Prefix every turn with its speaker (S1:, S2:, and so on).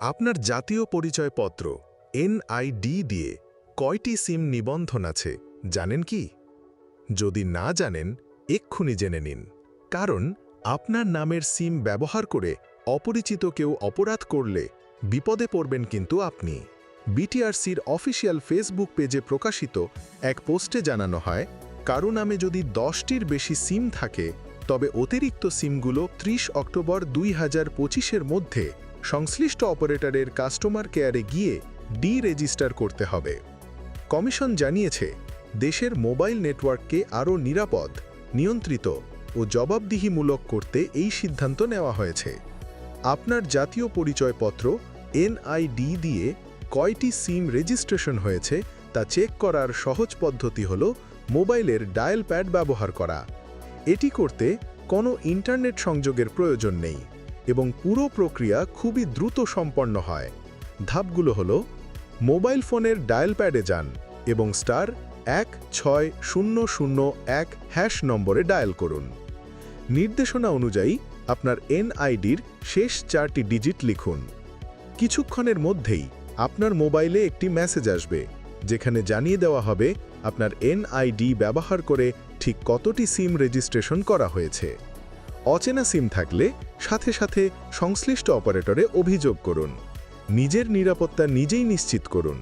S1: আপনার জাতীয় পরিচয়পত্র এনআইডি দিয়ে কয়টি সিম নিবন্ধন আছে জানেন কি? যদি না জানেন, এক্ষুনি জেনে নিন। কারণ আপনার নামের সিম ব্যবহার করে অপরিচিত কেউ অপরাধ করলে বিপদে পড়বেন কিন্তু আপনি। বিটিআরসির অফিসিয়াল ফেসবুক পেজে প্রকাশিত এক পোস্টে জানানো হয়, কারো নামে যদি 10টির বেশি সিম থাকে তবে অতিরিক্ত সিমগুলো 30 অক্টোবর 2025-এর মধ্যে সংশ্লিষ্ট অপারেটরের কাস্টমার কেয়ারে গিয়ে রেজিস্টার করতে হবে। কমিশন জানিয়েছে, দেশের মোবাইল নেটওয়ার্ককে আরও নিরাপদ, নিয়ন্ত্রিত ও জবাবদিহিমূলক করতে এই সিদ্ধান্ত নেওয়া হয়েছে। আপনার জাতীয় পরিচয়পত্র এনআইডি দিয়ে কয়টি সিম রেজিস্ট্রেশন হয়েছে তা চেক করার সহজ পদ্ধতি হল মোবাইলের ডায়াল প্যাড ব্যবহার করা। এটি করতে কোনো ইন্টারনেট সংযোগের প্রয়োজন নেই এবং পুরো প্রক্রিয়া খুবই দ্রুত সম্পন্ন হয়। ধাপগুলো হল, মোবাইল ফোনের ডায়াল প্যাডে যান এবং *16001# নম্বরে ডায়াল করুন। নির্দেশনা অনুযায়ী আপনার এনআইডির শেষ 4টি ডিজিট লিখুন। কিছুক্ষণের মধ্যেই আপনার মোবাইলে একটি মেসেজ আসবে, যেখানে জানিয়ে দেওয়া হবে আপনার এনআইডি ব্যবহার করে ঠিক কতটি সিম রেজিস্ট্রেশন করা হয়েছে। অচেনা সিম থাকলে সাথে সাথে সংশ্লিষ্ট অপারেটরে অভিযোগ করুন। নিজের নিরাপত্তা নিজেই নিশ্চিত করুন।